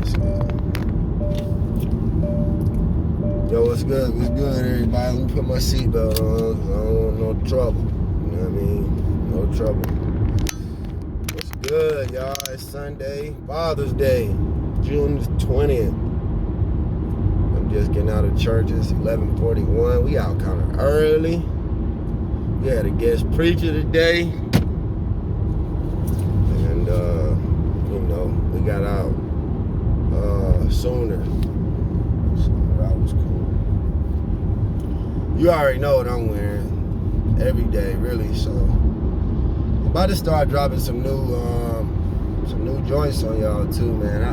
Yo, what's good? What's good, everybody? Let me put my seatbelt on, 'cause I don't want no trouble. You know what I mean? No trouble. What's good, y'all? It's Sunday, Father's Day, June 20th. I'm just getting out of church. It's 11:41. We out kind of early. We had a guest preacher today. And, we got out sooner. So that was cool. You already know what I'm wearing every day, really. So I'm about to start dropping some new joints on y'all too, man.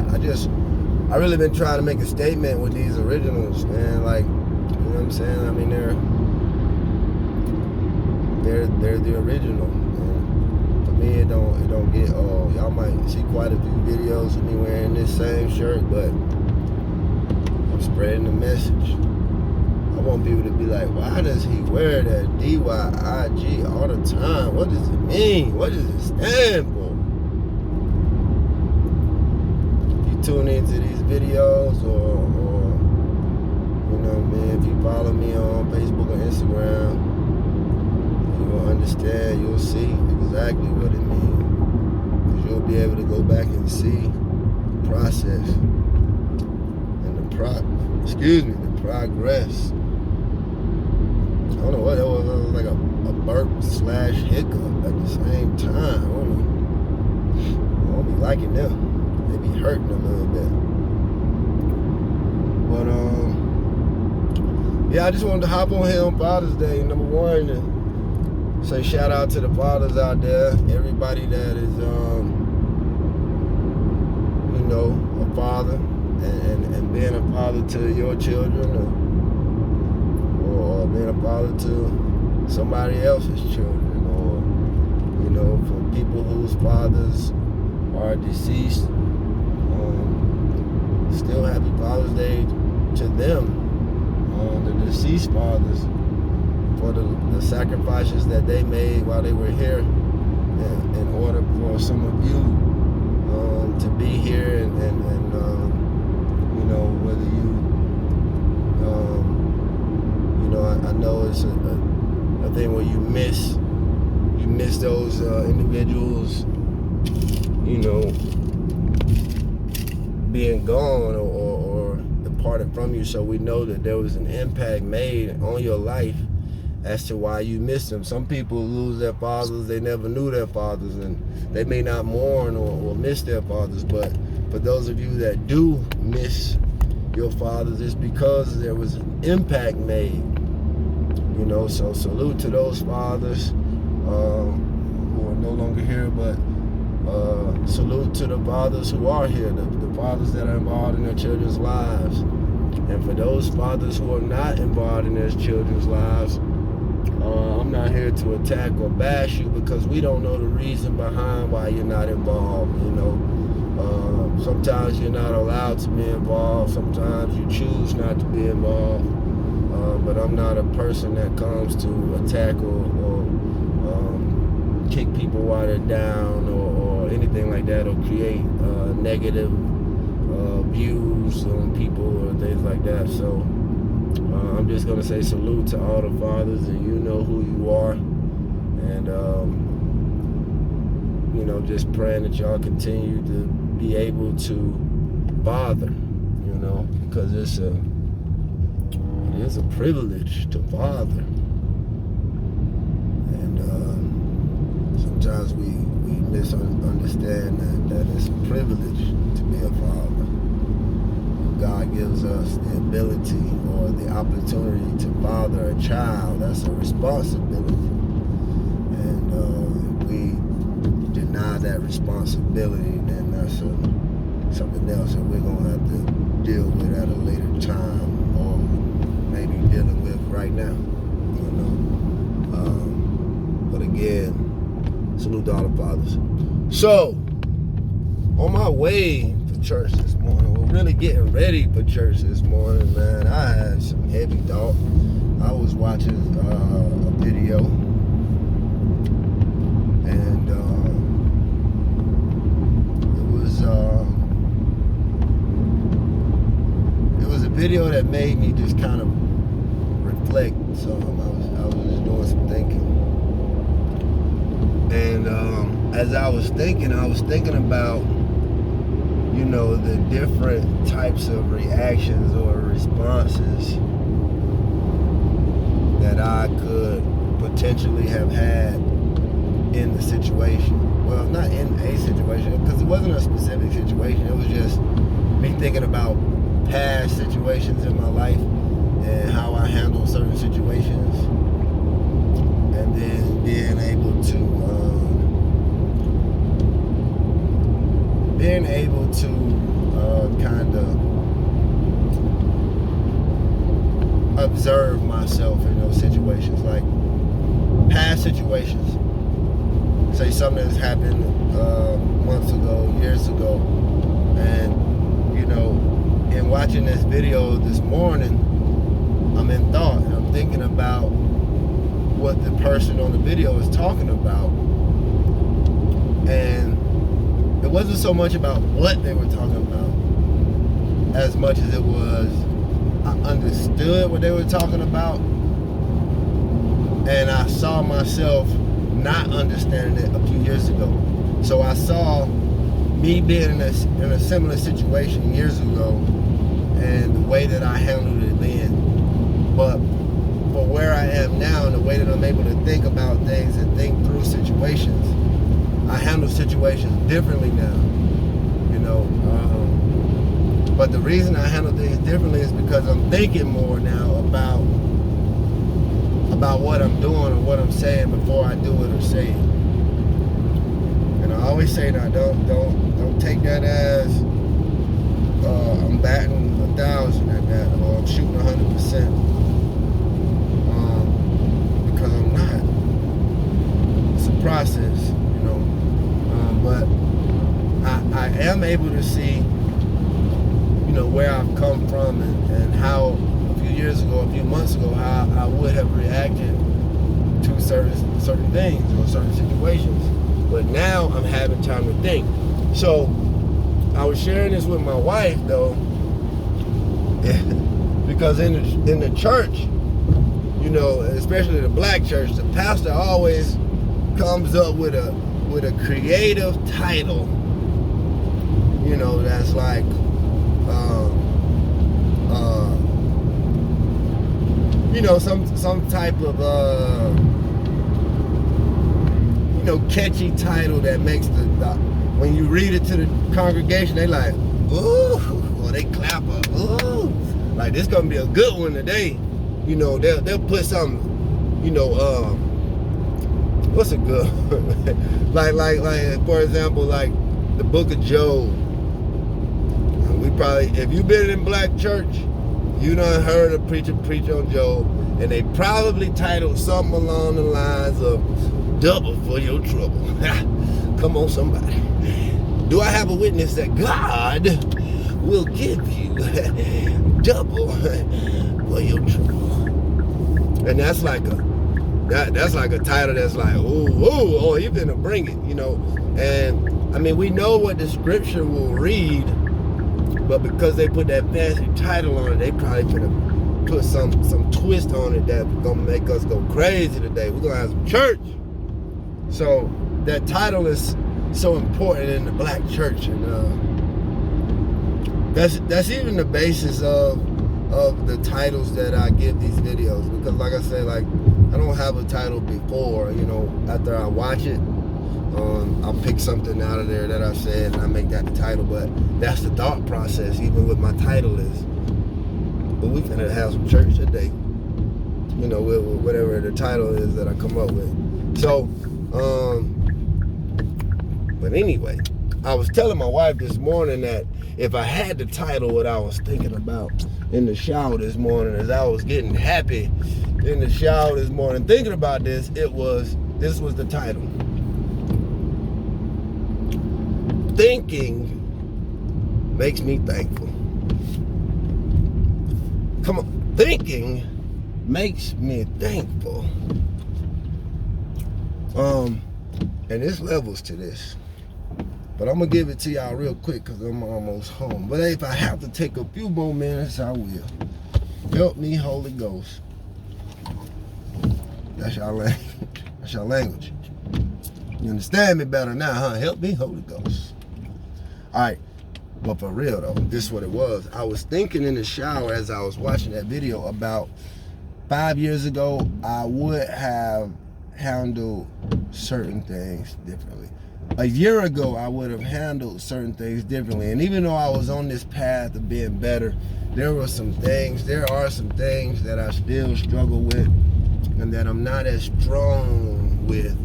I really been trying to make a statement with these originals, man. Like, you know what I'm saying? I mean, they're the original. And for me, it don't get old. Y'all might see quite a few videos of me wearing this same shirt, but I'm spreading the message. I want people to be like, why does he wear that DYIG all the time? What does it mean? What does it stand for? If you tune into these videos or you know what I mean, if you follow me on Facebook and Instagram, you'll understand, you'll see exactly what it means. Because you'll be able to go back and see the process and the progress. I don't know what that was. It was like a burp / hiccup at the same time. I don't be liking them. They be hurting a little bit. But yeah, I just wanted to hop on here on Father's Day. Number one, and say shout out to the fathers out there. Everybody that is a father and being a father to your children, or being a father to somebody else's children, or for people whose fathers are deceased, still happy Father's Day to them, the deceased fathers, for the sacrifices that they made while they were here, in order for some of you to be here, and whether I know it's a thing where you miss those individuals, being gone or departed from you. So we know that there was an impact made on your life as to why you miss them. Some people lose their fathers, they never knew their fathers, and they may not mourn or miss their fathers. But for those of you that do miss your fathers, it's because there was an impact made. So salute to those fathers who are no longer here, but salute to the fathers who are here, the fathers that are involved in their children's lives. And for those fathers who are not involved in their children's lives, I'm not here to attack or bash you, because we don't know the reason behind why you're not involved. Sometimes you're not allowed to be involved. Sometimes you choose not to be involved. But I'm not a person that comes to attack or kick people while they're down or anything like that, or create negative views on people or things like that. So I'm just going to say salute to all the fathers, and you know who you are. And, just praying that y'all continue to be able to father, because it is a privilege to father. And sometimes we misunderstand that it's a privilege to be a father. God gives us the ability or the opportunity to father a child. That's a responsibility. And if we deny that responsibility, then that's something else that we're going to have to deal with at a later time, or maybe dealing with right now. But again, salute to all the fathers. So, on my way to church this morning, we're really getting ready for church this morning, man. I had some heavy thought. I was watching a video, and it was video that made me just kind of reflect. So I was just doing some thinking. And as I was thinking about, you know, the different types of reactions or responses that I could potentially have had in the situation. Well, not in a situation, because it wasn't a specific situation. It was just me thinking about past situations in my life and how I handled certain situations, and then being able to kind of observe myself in those situations, like past situations. Say something that's happened months ago, years ago, and you know, in watching this video this morning, I'm in thought and I'm thinking about what the person on the video is talking about, and it wasn't so much about what they were talking about as much as it was I understood what they were talking about, and I saw myself not understanding it a few years ago. So I saw me being in a similar situation years ago and the way that I handled it then. But for where I am now and the way that I'm able to think about things and think through situations, I handle situations differently now, you know. But the reason I handle things differently is because I'm thinking more now about what I'm doing or what I'm saying before I do it or say it. And I always say that don't take that as I'm batting 1,000 at that, or I'm shooting 100%, because I'm not. It's a process, you know. But I am able to see, you know, where I've come from and how a few years ago, a few months ago, how I would have reacted to certain things or certain situations. But now I'm having time to think. So I was sharing this with my wife though, because in the church, you know, especially the black church, the pastor always comes up with a creative title, you know, that's like you know, some type of you know, catchy title that makes the when you read it to the congregation, they like, ooh, or they clap up, ooh, like this gonna be a good one today. You know, they'll put something, you know, what's a good like for example, like the book of Job. We probably, if you've been in black church, you done heard a preacher preach on Job, and they probably titled something along the lines of double for your trouble. Come on, somebody. Do I have a witness that God will give you double for your trouble? And that's like a title that's like, oh, you finna bring it, you know. And I mean, we know what the scripture will read, but because they put that fancy title on it, they probably finna put some twist on it that's gonna make us go crazy today. We're gonna have some church. So that title is so important in the black church, and that's even the basis of the titles that I give these videos, because like I said, like I don't have a title before, you know. After I watch it, I'll pick something out of there that I said and I make that the title. But that's the thought process, even with my title is, but we finna have some church today, you know, with whatever the title is that I come up with. So but anyway, I was telling my wife this morning that if I had to title what I was thinking about in the shower this morning, as I was getting happy in the shower this morning thinking about this, this was the title. Thinking makes me thankful. Come on, thinking makes me thankful. And there's levels to this. But I'm going to give it to y'all real quick because I'm almost home. But if I have to take a few more minutes, I will. Help me, Holy Ghost. That's your language. That's your language. You understand me better now, huh? Help me, Holy Ghost. All right. But for real, though, this is what it was. I was thinking in the shower as I was watching that video about 5 years ago, I would have handled certain things differently. A year ago, I would have handled certain things differently. And even though I was on this path of being better, there are some things that I still struggle with and that I'm not as strong with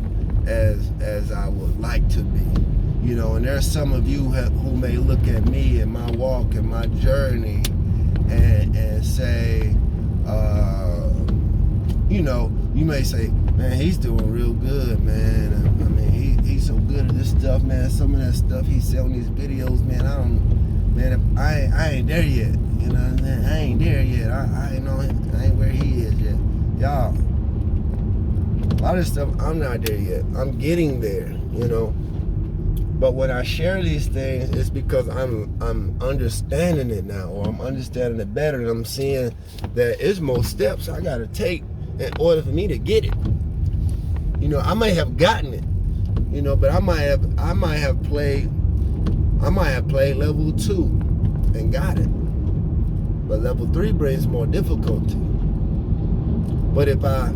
as I would like to be. You know, and there's some of you who may look at me and my walk and my journey and say, you know, you may say, man, he's doing real good, man. I mean, he's so good at this stuff, man. Some of that stuff he said on these videos, man, I ain't there yet. You know what I'm saying? I ain't there yet. I ain't where he is yet. Y'all, a lot of stuff, I'm not there yet. I'm getting there, you know. But when I share these things, it's because I'm understanding it now, or I'm understanding it better, and I'm seeing that it's more steps I gotta take in order for me to get it. You know, I might have gotten it, you know, but I might have played level 2 and got it. But level 3 brings more difficulty. But if I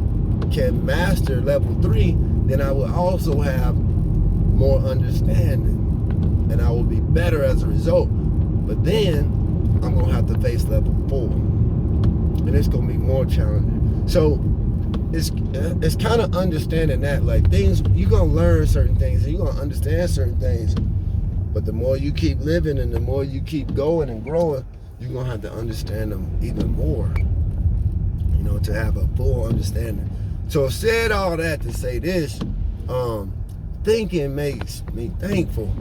can master level 3, then I will also have more understanding, and I will be better as a result. But then I'm gonna have to face level 4, and it's gonna be more challenging. So it's kind of understanding that, like, things, you're gonna learn certain things and you're gonna understand certain things, but the more you keep living and the more you keep going and growing, you're gonna have to understand them even more, you know, to have a full understanding. So I said all that to say this, thinking makes me thankful,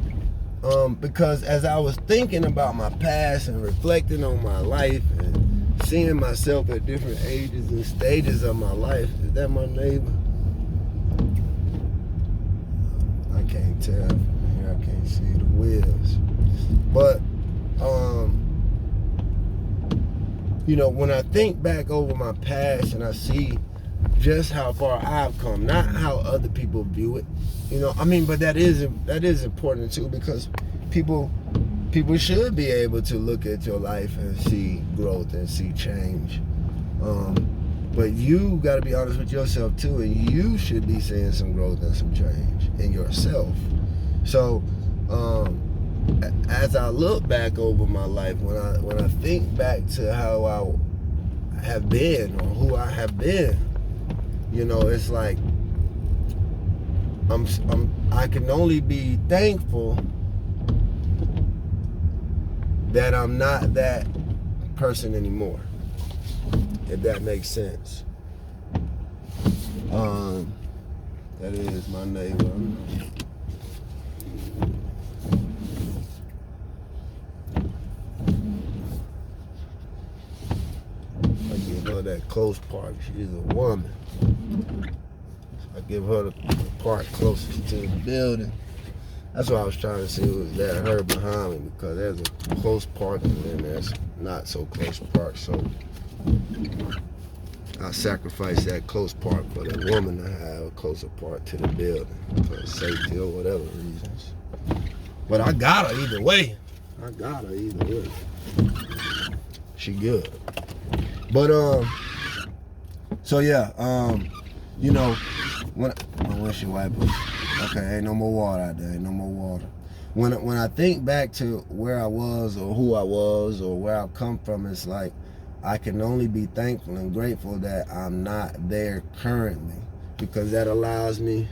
because as I was thinking about my past and reflecting on my life and seeing myself at different ages and stages of my life. Is that my neighbor? I can't tell from here. I can't see the wheels. But you know, when I think back over my past and I see just how far I've come, not how other people view it, you know, I mean, but that is important too, because people should be able to look at your life and see growth and see change. But you got to be honest with yourself too, and you should be seeing some growth and some change in yourself. So as I look back over my life, when I think back to how I have been or who I have been, you know, it's like I can only be thankful that I'm not that person anymore, if that makes sense. That is my neighbor. I give her that close part. She's a woman. I give her the part closest to the building. That's what I was trying to see, was that her behind me, because there's a close part and then there's not so close part. So I sacrifice that close part for the woman to have a closer part to the building for safety or whatever reasons. But I got her either way. She good. But so yeah, you know, when she wipe it. Okay, ain't no more water out there. Ain't no more water. When I think back to where I was or who I was or where I've come from, it's like I can only be thankful and grateful that I'm not there currently, because that allows me.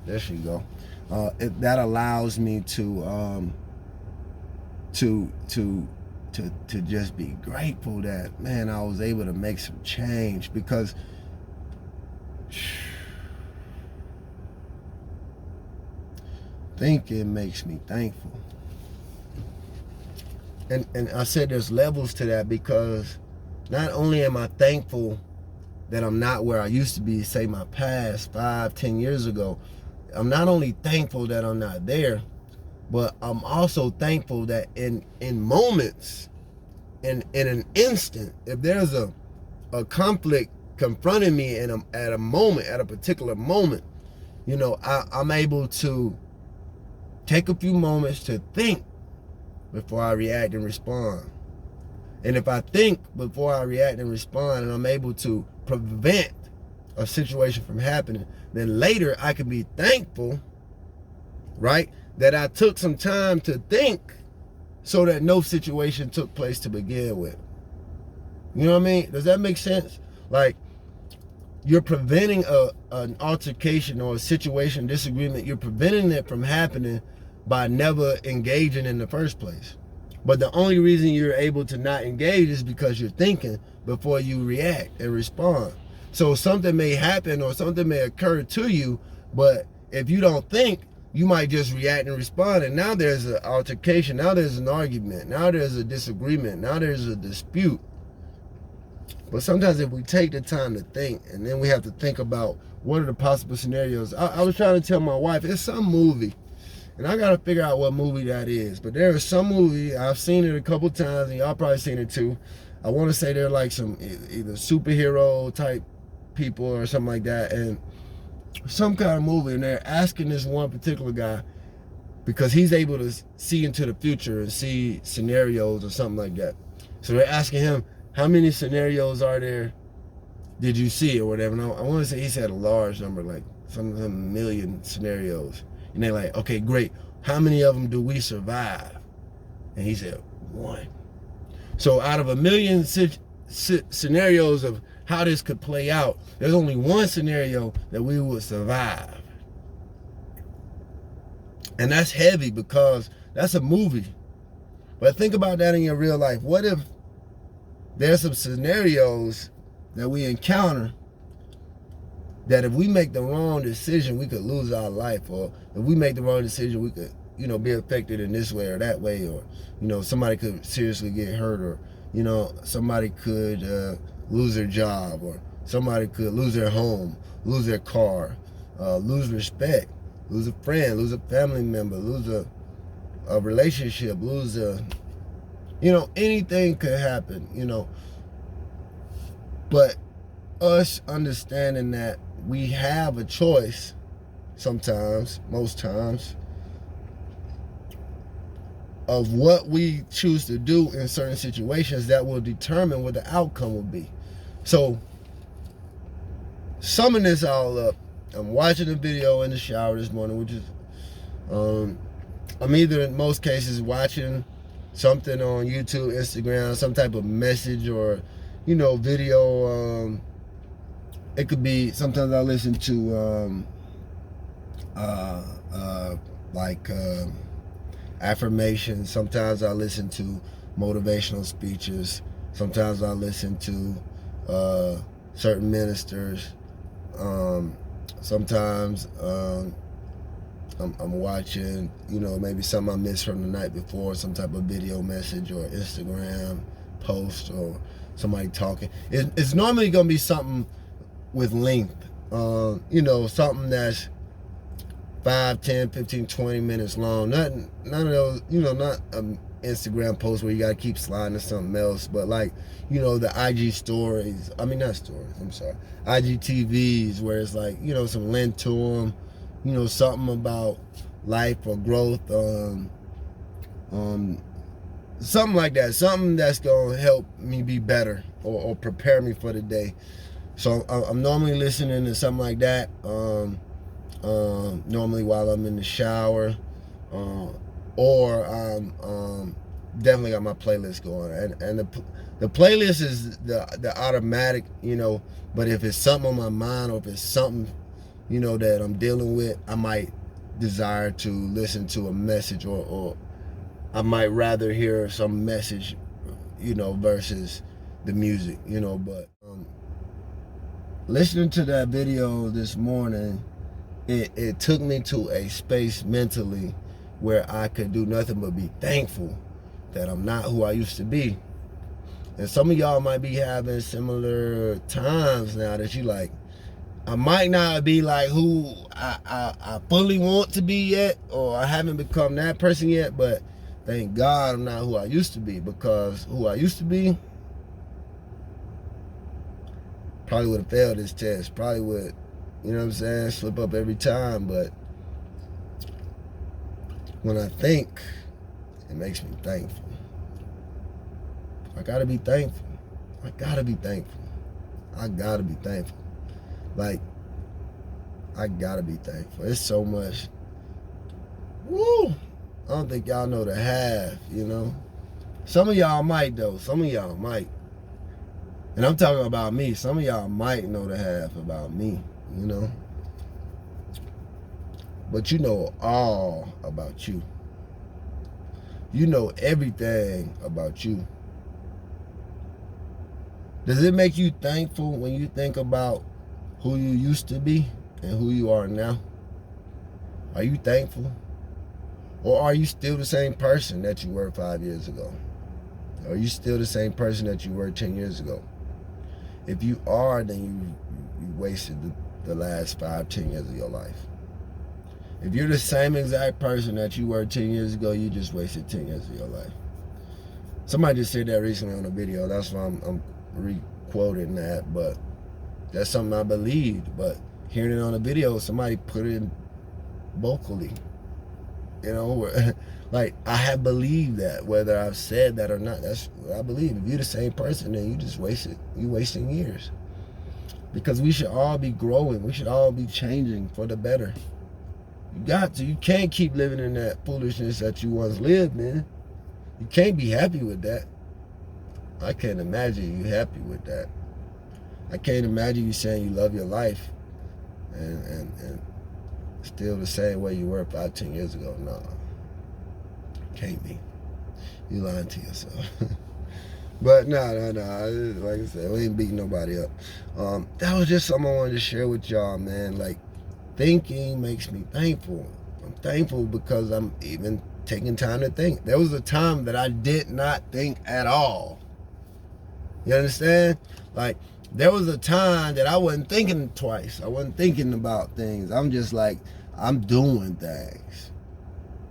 There she go. That allows me to just be grateful that, man, I was able to make some change, because thinking makes me thankful. And I said there's levels to that, because not only am I thankful that I'm not where I used to be, say my past 5-10 years ago, I'm not only thankful that I'm not there, But I'm also thankful that in moments, in an instant, if there's a conflict confronting me at a particular moment, you know, I'm able to take a few moments to think before I react and respond. And if I think before I react and respond, and I'm able to prevent a situation from happening, then later I can be thankful, right, that I took some time to think so that no situation took place to begin with. You know what I mean? Does that make sense? Like, you're preventing an altercation or a situation, disagreement, you're preventing it from happening by never engaging in the first place. But the only reason you're able to not engage is because you're thinking before you react and respond. So something may happen or something may occur to you, but if you don't think, you might just react and respond. And now there's an altercation. Now there's an argument. Now there's a disagreement. Now there's a dispute. But sometimes if we take the time to think, and then we have to think about what are the possible scenarios. I was trying to tell my wife, it's some movie, and I got to figure out what movie that is. But there is some movie, I've seen it a couple times, and y'all probably seen it too. I want to say they're like some either superhero type people or something like that, and some kind of movie, and they're asking this one particular guy, because he's able to see into the future and see scenarios or something like that. So they're asking him, how many scenarios are there did you see or whatever? And I want to say he said a large number, like some million scenarios. And they're like, okay, great. How many of them do we survive? And he said, 1. So out of a million scenarios of how this could play out, there's only one scenario that we would survive. And that's heavy because that's a movie. But think about that in your real life. What if there's some scenarios that we encounter that if we make the wrong decision, we could lose our life, or if we make the wrong decision, we could, you know, be affected in this way or that way, or, you know, somebody could seriously get hurt, or, you know, somebody could lose their job, or somebody could lose their home, lose their car, lose respect, lose a friend, lose a family member, lose a relationship, lose a, you know, anything could happen, you know. But us understanding that we have a choice sometimes, most times, of what we choose to do in certain situations that will determine what the outcome will be. So, summing this all up, I'm watching a video in the shower this morning, which is, I'm either in most cases watching something on YouTube, Instagram, some type of message or, you know, video. It could be, sometimes I listen to affirmations. Sometimes I listen to motivational speeches. Sometimes I listen to certain ministers. Sometimes I'm watching, you know, maybe something I missed from the night before, some type of video message or Instagram post or somebody talking. It's normally going to be something with length, you know, something that's 5, 10, 15, 20 minutes long. None of those, you know, not an Instagram post where you got to keep sliding to something else, but like, you know, the IG stories, I mean, not stories, I'm sorry, IGTVs, where it's like, you know, some length to them, you know, something about life or growth, something like that, something that's going to help me be better or prepare me for the day. So I'm normally listening to something like that, normally while I'm in the shower, or I'm definitely got my playlist going, and the playlist is the automatic, you know, but if it's something on my mind or if it's something, you know, that I'm dealing with, I might desire to listen to a message, or I might rather hear some message, you know, versus the music, you know. But listening to that video this morning, it took me to a space mentally where I could do nothing but be thankful that I'm not who I used to be. And some of y'all might be having similar times now that you like, I might not be like who I fully want to be yet, or I haven't become that person yet, but thank God I'm not who I used to be, because who I used to be probably would have failed this test. Probably would, you know what I'm saying, slip up every time. But when I think, it makes me thankful. I gotta be thankful. I gotta be thankful. I gotta be thankful. Like, I gotta be thankful. It's so much. Woo! I don't think y'all know the half, you know. Some of y'all might, though. Some of y'all might. And I'm talking about me. Some of y'all might know the half about me, you know. But you know all about you. You know everything about you. Does it make you thankful when you think about who you used to be and who you are now? Are you thankful? Or are you still the same person that you were 5 years ago? Are you still the same person that you were 10 years ago? If you are, then you wasted the last 5, 10 years of your life. If you're the same exact person that you were 10 years ago, you just wasted 10 years of your life. Somebody just said that recently on a video. That's why I'm re-quoting that, but that's something I believed. But hearing it on a video, somebody put it in vocally. You know, like, I have believed that, whether I've said that or not. That's what I believe. If you're the same person, then you're wasting years. Because we should all be growing. We should all be changing for the better. You got to. You can't keep living in that foolishness that you once lived in. You can't be happy with that. I can't imagine you happy with that. I can't imagine you saying you love your life and still the same way you were 5, 10 years ago. No. Can't be. You lying to yourself. But no. Like I said, we ain't beating nobody up. That was just something I wanted to share with y'all, man. Like, thinking makes me thankful. I'm thankful because I'm even taking time to think. There was a time that I did not think at all. You understand? Like, there was a time that I wasn't thinking twice. I wasn't thinking about things. I'm just like, I'm doing things.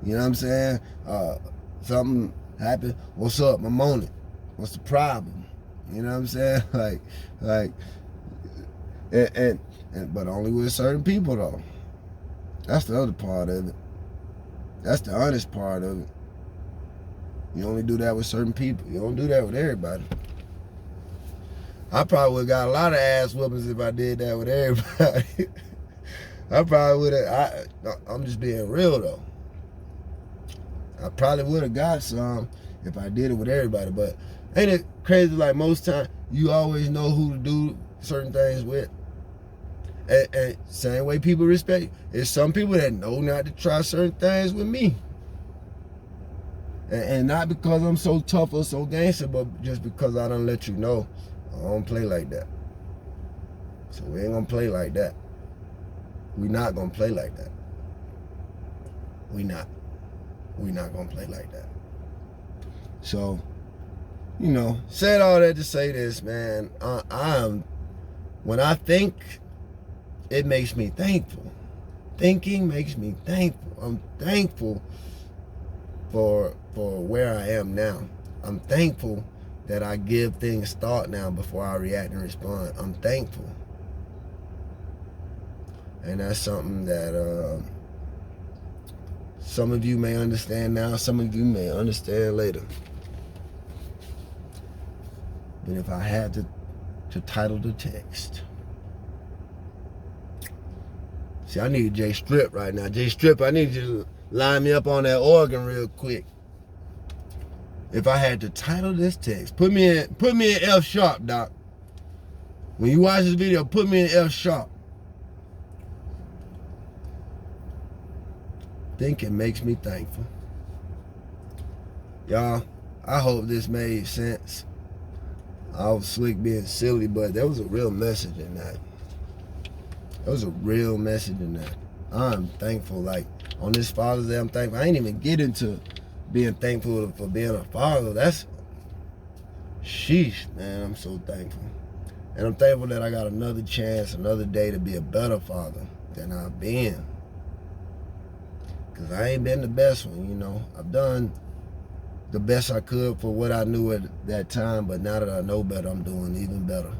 You know what I'm saying? Something happened. What's up? I'm on it. What's the problem? You know what I'm saying? But only with certain people, though. That's the other part of it. That's the honest part of it. You only do that with certain people. You don't do that with everybody. I probably would have got a lot of ass whoopings if I did that with everybody. I probably would have. I'm just being real, though. I probably would have got some if I did it with everybody. But ain't it crazy, like, most times you always know who to do certain things with? And same way people respect you. There's some people that know not to try certain things with me. And not because I'm so tough or so gangster, but just because I done let you know I don't play like that. So we ain't gonna play like that. We not gonna play like that. We not gonna play like that. So, you know, said all that to say this, man. When I think, it makes me thankful. Thinking makes me thankful. I'm thankful for where I am now. I'm thankful that I give things thought now before I react and respond. I'm thankful. And that's something that some of you may understand now, some of you may understand later. But if I had to title the text, see, I need J Strip right now. J Strip, I need you to line me up on that organ real quick. If I had to title this text, put me in F sharp, Doc. When you watch this video, put me in F sharp. Thinking makes me thankful. Y'all, I hope this made sense. I was slick being silly, but there was a real message in that. There was a real message in that. I'm thankful. Like, on this Father's Day, I'm thankful. I ain't even get into being thankful for being a father. That's, sheesh, man, I'm so thankful. And I'm thankful that I got another chance, another day to be a better father than I've been. Because I ain't been the best one, you know. I've done the best I could for what I knew at that time, but now that I know better, I'm doing even better.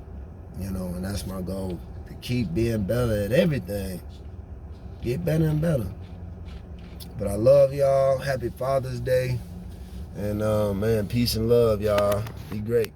You know, and that's my goal, to keep being better at everything. Get better and better. But I love y'all. Happy Father's Day. And man, peace and love, y'all. Be great.